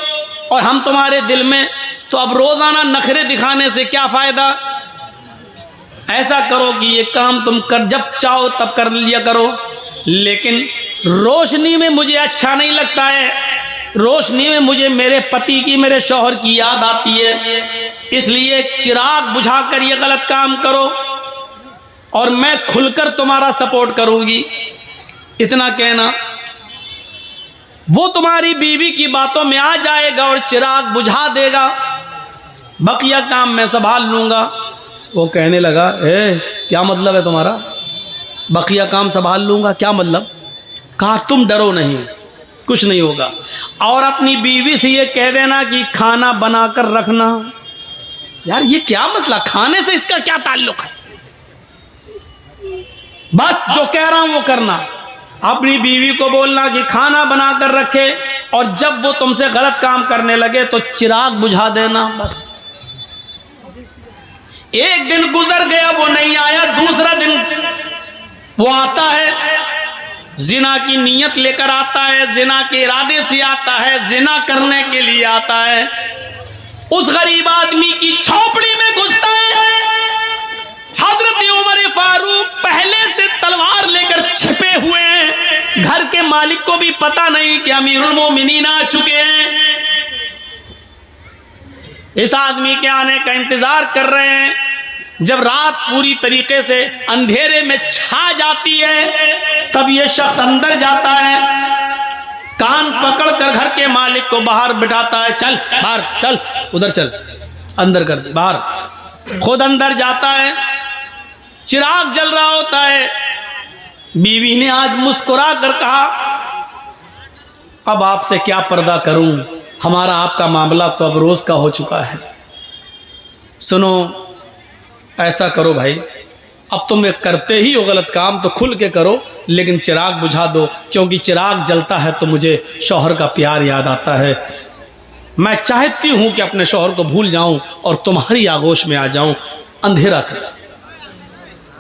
और हम तुम्हारे दिल में, तो अब रोजाना नखरे दिखाने से क्या फायदा। ऐसा करो कि ये काम तुम कर जब चाहो तब कर लिया करो, लेकिन रोशनी में मुझे अच्छा नहीं लगता है, रोशनी में मुझे मेरे पति की, मेरे शौहर की याद आती है, इसलिए चिराग बुझाकर ये गलत काम करो और मैं खुलकर तुम्हारा सपोर्ट करूंगी। इतना कहना, वो तुम्हारी बीवी की बातों में आ जाएगा और चिराग बुझा देगा, बकिया काम मैं संभाल लूंगा। वो कहने लगा, क्या मतलब है तुम्हारा, बकिया काम संभाल लूंगा, क्या मतलब? कहा तुम डरो नहीं, कुछ नहीं होगा, और अपनी बीवी से ये कह देना कि खाना बनाकर रखना। यार ये क्या मसला, खाने से इसका क्या ताल्लुक है? बस जो कह रहा हूं वो करना। अपनी बीवी को बोलना कि खाना बनाकर रखे और जब वो तुमसे गलत काम करने लगे तो चिराग बुझा देना, बस। एक दिन गुजर गया, वो नहीं आया, दूसरा दिन वो आता है, जिना की नीयत लेकर आता है, जिना के इरादे से आता है, जिना करने के लिए आता है। उस गरीब आदमी की झोपड़ी में घुसता है। हजरत उमर फारूक पहले से तलवार लेकर छिपे हुए हैं, घर के मालिक को भी पता नहीं कि अमीरुल मोमिनीन आ चुके हैं। इस आदमी के आने का इंतजार कर रहे हैं। जब रात पूरी तरीके से अंधेरे में छा जाती है तब यह शख्स अंदर जाता है, कान पकड़कर घर के मालिक को बाहर बिठाता है, चल बाहर चल, उधर चल, अंदर कर दे बाहर। खुद अंदर जाता है, चिराग जल रहा होता है। बीवी ने आज मुस्कुरा कर कहा, अब आपसे क्या पर्दा करूं, हमारा आपका मामला तो अब रोज का हो चुका है। सुनो, ऐसा करो भाई, अब तुम करते ही हो गलत काम तो खुल के करो, लेकिन चिराग बुझा दो, क्योंकि चिराग जलता है तो मुझे शौहर का प्यार याद आता है। मैं चाहती हूं कि अपने शौहर को भूल जाऊं और तुम्हारी आगोश में आ जाऊं। अंधेरा कर,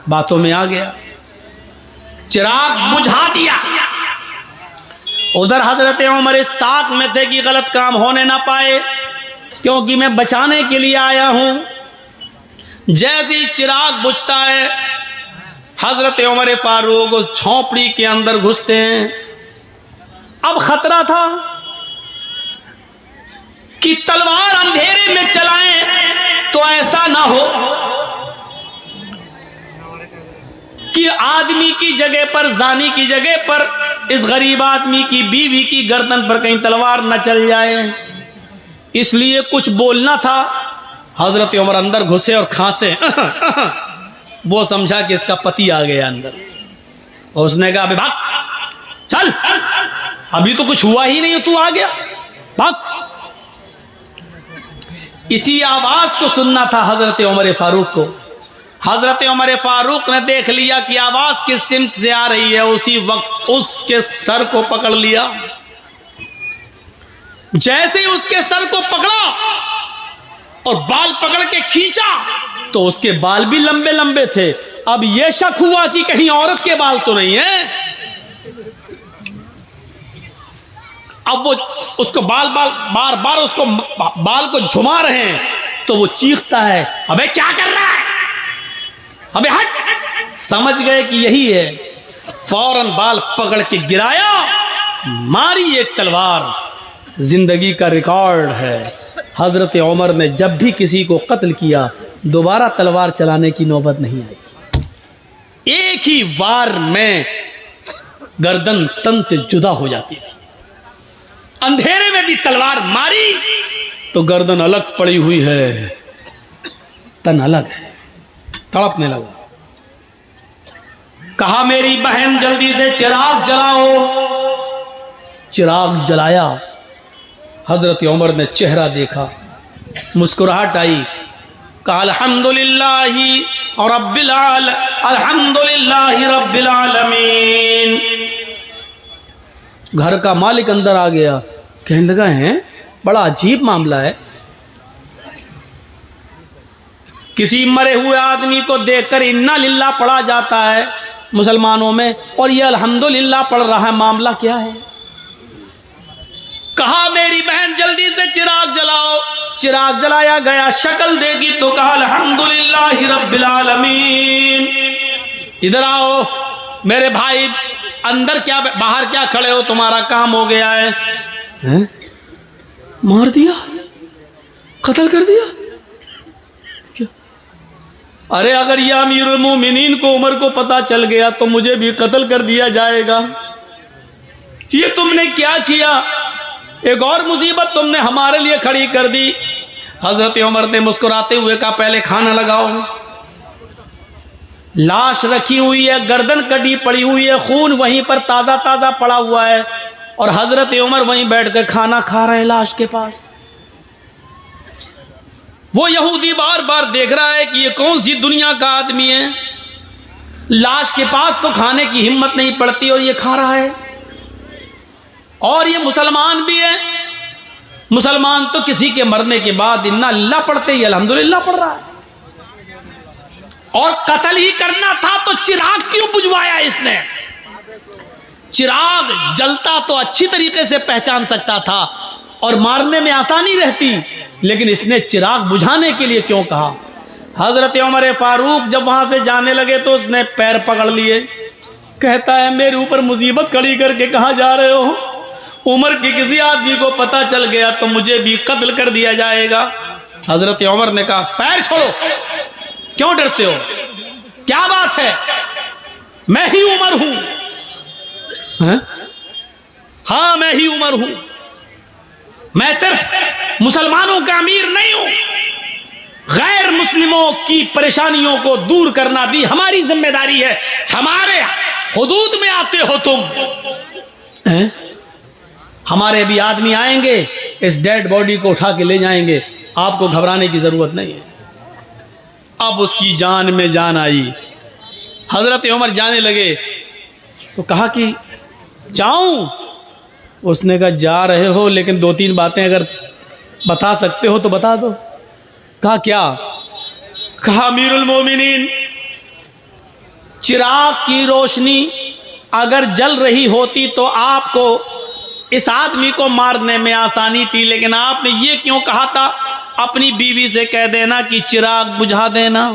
बातों में आ गया, चिराग बुझा दिया। उधर हजरत उमर इस ताक में थे कि गलत काम होने ना पाए। क्योंकि मैं बचाने के लिए आया हूं। जैसे ही चिराग बुझता है, हजरत उमर फारूक उस झोंपड़ी के अंदर घुसते हैं। अब खतरा था कि तलवार अंधेरे में चलाएं तो ऐसा ना हो कि आदमी की जगह पर, जानी की जगह पर इस गरीब आदमी की बीवी की गर्दन पर कहीं तलवार न चल जाए, इसलिए कुछ बोलना था। हजरत उमर अंदर घुसे और खांसे वो समझा कि इसका पति आ गया अंदर, और उसने कहा अबे भाग, चल, अभी तो कुछ हुआ ही नहीं, तू आ गया, भाग। इसी आवाज को सुनना था हजरत उमर फारूक को। हजरत उमर फारूक ने देख लिया कि आवाज किस सिमत से आ रही है, उसी वक्त उसके सर को पकड़ लिया। जैसे ही उसके सर को पकड़ा और बाल पकड़ के खींचा तो उसके बाल भी लंबे लंबे थे। अब यह शक हुआ कि कहीं औरत के बाल तो नहीं है। अब वो उसको बार बार उसको बाल को झुमा रहे हैं, तो वो चीखता है, अबे क्या कर रहा है, अबे हट। समझ गए कि यही है, फौरन बाल पकड़ के गिराया, मारी एक तलवार। जिंदगी का रिकॉर्ड है, हजरत उमर ने जब भी किसी को कत्ल किया दोबारा तलवार चलाने की नौबत नहीं आई। एक ही वार में गर्दन तन से जुदा हो जाती थी। अंधेरे में भी तलवार मारी तो गर्दन अलग पड़ी हुई है, तन अलग है, तड़पने लगा। कहा मेरी बहन जल्दी से चिराग जलाओ। चिराग जलाया, हजरत उमर ने चेहरा देखा, मुस्कुराहट आई, कहा अल्हम्दुलिल्लाहि रब्बिल आलमीन। घर का मालिक अंदर आ गया, कहने लगा है बड़ा अजीब मामला है, किसी मरे हुए आदमी को देखकर इन्ना लिल्लाह पढ़ा जाता है मुसलमानों में, और ये अल्हम्दुलिल्लाह पढ़ रहा है, मामला क्या है। कहा मेरी बहन जल्दी से चिराग जलाओ। चिराग जलाया गया, शक्ल देगी तो कहा अल्हम्दुलिल्लाहि रब्बिल आलमीन। इधर आओ मेरे भाई, अंदर क्या बाहर क्या खड़े हो, तुम्हारा काम हो गया है। हैं? मार दिया, कत्ल कर दिया क्या? अरे अगर ये अमीरुल मोमिनीन को, उमर को पता चल गया तो मुझे भी कत्ल कर दिया जाएगा। ये तुमने क्या किया, एक और मुसीबत तुमने हमारे लिए खड़ी कर दी। हजरत उमर ने मुस्कुराते हुए कहा पहले खाना लगाओ। लाश रखी हुई है, गर्दन कटी पड़ी हुई है, खून वहीं पर ताज़ा ताज़ा पड़ा हुआ है, और हजरत उमर वहीं बैठकर खाना खा रहे हैं लाश के पास। वो यहूदी बार बार देख रहा है कि ये कौन सी दुनिया का आदमी है, लाश के पास तो खाने की हिम्मत नहीं पड़ती और ये खा रहा है। और ये मुसलमान भी है, मुसलमान तो किसी के मरने के बाद इन्ना अल्लाह पढ़ते ही अल्हम्दुलिल्लाह पढ़ रहा है। और कत्ल ही करना था तो चिराग क्यों बुझवाया इसने? चिराग जलता तो अच्छी तरीके से पहचान सकता था और मारने में आसानी रहती, लेकिन इसने चिराग बुझाने के लिए क्यों कहा? हजरत उमर फारूक जब वहां से जाने लगे तो उसने पैर पकड़ लिए, कहता है मेरे ऊपर मुसीबत खड़ी करके कहाँ जा रहे हो? उमर के किसी आदमी को पता चल गया तो मुझे भी कत्ल कर दिया जाएगा। हजरत उमर ने कहा पैर छोड़ो, क्यों डरते हो, क्या बात है, मैं ही उमर हूं। हाँ मैं ही उमर हूं, मैं सिर्फ मुसलमानों का अमीर नहीं हूं, गैर मुस्लिमों की परेशानियों को दूर करना भी हमारी जिम्मेदारी है। हमारे हुदूद में आते हो तुम। हमारे भी आदमी आएंगे, इस डेड बॉडी को उठा के ले जाएंगे, आपको घबराने की जरूरत नहीं है। अब उसकी जान में जान आई। हजरत उमर जाने लगे तो कहा कि जाऊं? उसने कहा जा रहे हो, लेकिन दो तीन बातें अगर बता सकते हो तो बता दो। कहा क्या? कहा अमीरुल मोमिनीन, चिराग की रोशनी अगर जल रही होती तो आपको इस आदमी को मारने में आसानी थी, लेकिन आपने ये क्यों कहा था अपनी बीवी से कह देना कि चिराग बुझा देना।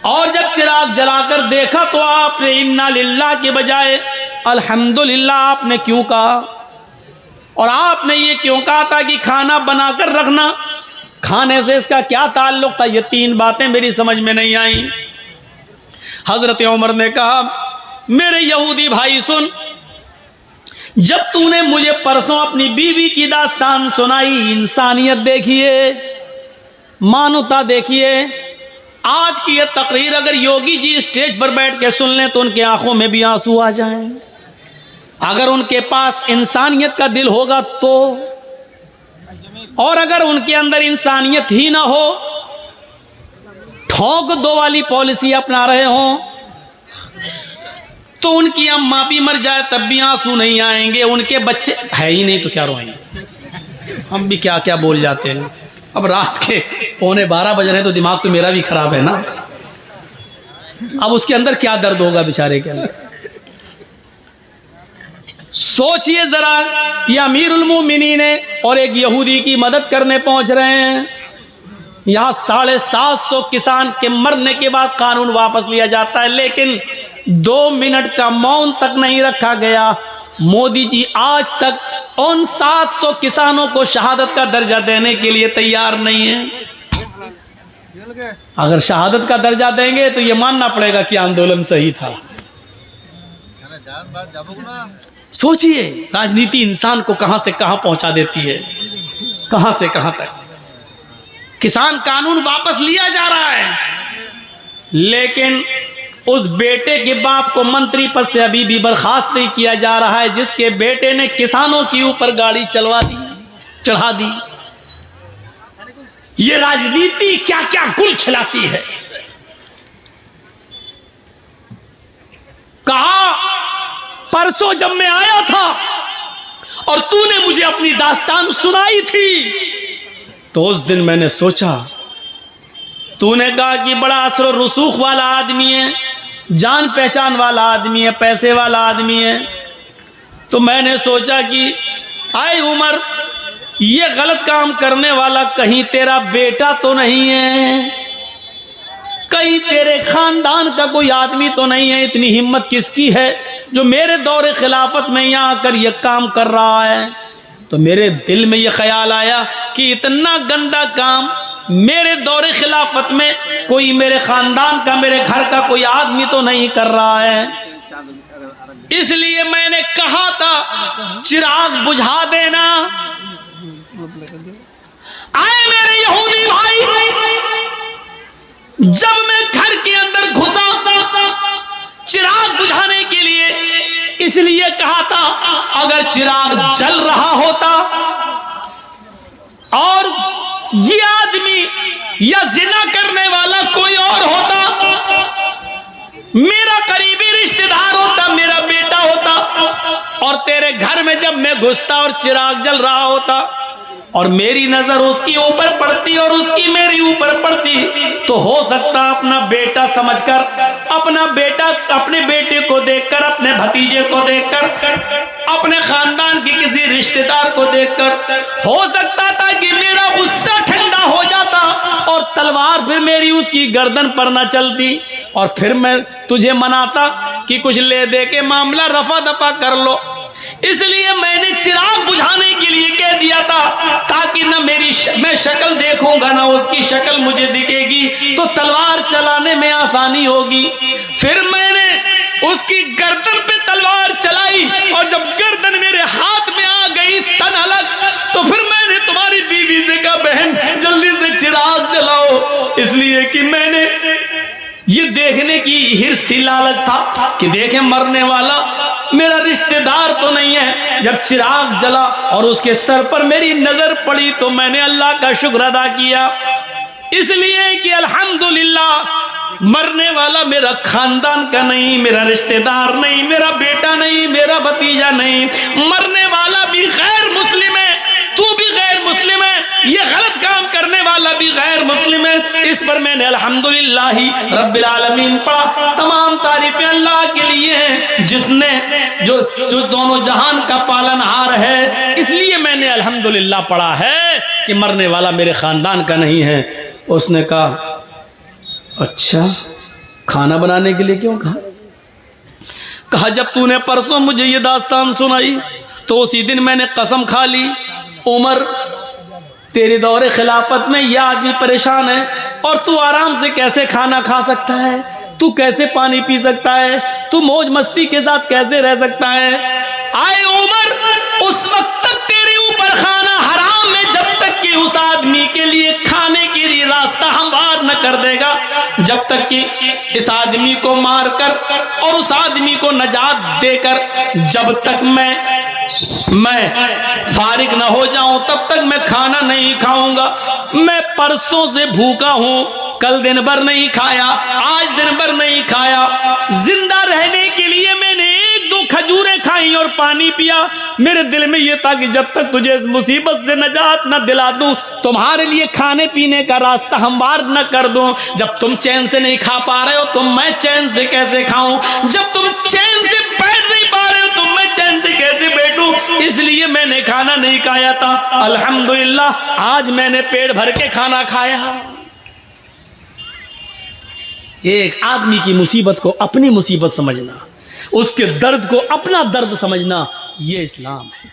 और जब चिराग जलाकर देखा तो आपने इन्ना लिल्लाह के बजाय अल्हम्दुलिल्लाह आपने क्यों कहा? और आपने ये क्यों कहा था कि खाना बनाकर रखना? खाने से इसका क्या ताल्लुक था? ये तीन बातें मेरी समझ में नहीं आई। हजरत उमर ने कहा, मेरे यहूदी भाई सुन, जब तूने मुझे परसों अपनी बीवी की दास्तान सुनाई, इंसानियत देखिए, मानवता देखिए, आज की ये तकरीर अगर योगी जी स्टेज पर बैठ के सुन लें तो उनकी आंखों में भी आंसू आ जाएं। अगर उनके पास इंसानियत का दिल होगा तो, और अगर उनके अंदर इंसानियत ही ना हो, ठोक दो वाली पॉलिसी अपना रहे हों, तो उनकी अम्मा भी मर जाए तब भी आंसू नहीं आएंगे। उनके बच्चे है ही नहीं तो क्या रोएंगे? हम भी क्या क्या बोल जाते हैं। अब रात के 11:15 बज रहे हैं तो दिमाग तो मेरा भी खराब है ना। अब उसके अंदर क्या दर्द होगा बेचारे के अंदर। सोचिए जरा, ये अमीरुल मोमिनीन है और एक यहूदी की मदद करने पहुंच रहे हैं। यहाँ 750 किसान के मरने के बाद कानून वापस लिया जाता है, लेकिन 2 मिनट का मौन तक नहीं रखा गया। मोदी जी आज तक उन 700 किसानों को शहादत का दर्जा देने के लिए तैयार नहीं है। अगर शहादत का दर्जा देंगे तो ये मानना पड़ेगा कि आंदोलन सही था। सोचिए, राजनीति इंसान को कहां से कहां पहुंचा देती है, कहां से कहां तक। किसान कानून वापस लिया जा रहा है, लेकिन उस बेटे के बाप को मंत्री पद से अभी भी बर्खास्त नहीं किया जा रहा है, जिसके बेटे ने किसानों के ऊपर गाड़ी चढ़ा दी। ये राजनीति क्या क्या गुल खिलाती है। कहा, परसों जब मैं आया था और तूने मुझे अपनी दास्तान सुनाई थी, तो उस दिन मैंने सोचा, तूने कहा कि बड़ा असर रसूख वाला आदमी है, जान पहचान वाला आदमी है, पैसे वाला आदमी है। तो मैंने सोचा कि आए उमर, ये गलत काम करने वाला कहीं तेरा बेटा तो नहीं है, कहीं तेरे खानदान का कोई आदमी तो नहीं है? इतनी हिम्मत किसकी है जो मेरे दौरे खिलाफत में यहाँ आकर ये काम कर रहा है? तो मेरे दिल में ये ख्याल आया कि इतना गंदा काम मेरे दौरे खिलाफत में कोई मेरे खानदान का, मेरे घर का कोई आदमी तो नहीं कर रहा है। इसलिए मैंने कहा था चिराग बुझा देना। आए मेरे यहूदी भाई, जब मैं घर के अंदर घुसा चिराग बुझाने के लिए, इसलिए कहा था अगर चिराग जल रहा होता और ये आदमी या जिना करने वाला कोई और होता, मेरा करीबी रिश्तेदार होता, मेरा बेटा होता, और तेरे घर में जब मैं घुसता और चिराग जल रहा होता और मेरी नजर उसकी ऊपर पड़ती और उसकी मेरी ऊपर पड़ती, तो हो सकता अपना बेटा समझकर, अपने बेटे को देखकर, अपने भतीजे को देखकर, अपने खानदान के किसी रिश्तेदार को देखकर हो सकता था कि मेरा गुस्सा ठंडा हो जाता और तलवार फिर मेरी उसकी गर्दन पर न चलती, और फिर मैं तुझे मनाता कि कुछ ले दे के मामला रफा दफा कर लो। इसलिए मैंने चिराग बुझाने के लिए कह दिया था, ताकि न मैं शक्ल देखूंगा ना उसकी शक्ल मुझे दिखेगी, तो तलवार चलाने में आसानी होगी। फिर मैंने उसकी गर्दन पे तलवार चलाई, और जब गर्दन मेरे हाथ में आ गई तन अलग, तो फिर मैंने तुम्हारी बीवी से कहा, बहन जल्दी से चिराग जलाओ। इसलिए कि मैंने ये देखने की हिर्स थी, लालच था कि देखें मरने वाला मेरा रिश्तेदार तो नहीं है। जब चिराग जला और उसके सर पर मेरी नजर पड़ी तो मैंने अल्लाह का शुक्र अदा किया, इसलिए कि अल्हम्दुलिल्लाह मरने वाला मेरा खानदान का नहीं, मेरा रिश्तेदार नहीं, मेरा बेटा नहीं, मेरा भतीजा नहीं, मरने वाला भी गैर मुस्लिम है, तू भी गैर मुस्लिम है, ये गलत काम करने वाला भी गैर मुस्लिम है। इस पर मैंने अल्हम्दुलिल्लाही रब्बिल आलमीन पढ़ा। तमाम तारीफें अल्लाह के लिए हैं जिसने जो दोनों जहान का पालनहार है, इसलिए मैंने अल्हम्दुलिल्लाह पढ़ा है कि मरने वाला मेरे ख़ानदान का नहीं है। उसने कहा अच्छा, खाना बनाने के लिए क्यों कहा? कहा जब तूने परसों मुझे ये दास्तान सुनाई तो उसी दिन मैंने कसम खा ली, उमर तेरे दौरे खिलाफत में यह आदमी परेशान है और तू आराम से कैसे खाना खा सकता है, तू कैसे पानी पी सकता है, तू मौज मस्ती के साथ कैसे रह सकता है। आए उमर, उस वक्त तक तेरे ऊपर खाना हराम है जब तक कि उस आदमी के लिए खाने के लिए रास्ता हमवार न कर देगा, जब तक कि इस आदमी को मारकर और उस आदमी को नजात देकर जब तक मैं फारिग न हो जाऊं तब तक मैं खाना नहीं खाऊंगा। मैं परसों से भूखा हूं, कल दिन भर नहीं खाया, आज दिन भर नहीं खाया। जिंदा रहने के लिए मैंने 1-2 खजूरें खाई और पानी पिया। मेरे दिल में यह था कि जब तक तुझे इस मुसीबत से नजात न दिला दूं, तुम्हारे लिए खाने पीने का रास्ता हमवार न कर दूं। जब तुम चैन से नहीं खा पा रहे हो तो मैं चैन से कैसे खाऊं? जब तुम चैन से बैठ नहीं पा रहे हो तो मैं चैन से कैसे बैठूं? इसलिए मैंने खाना नहीं खाया था। अल्हम्दुलिल्लाह आज मैंने पेट भर के खाना खाया। एक आदमी की मुसीबत को अपनी मुसीबत समझना, उसके दर्द को अपना दर्द समझना, ये इस्लाम है।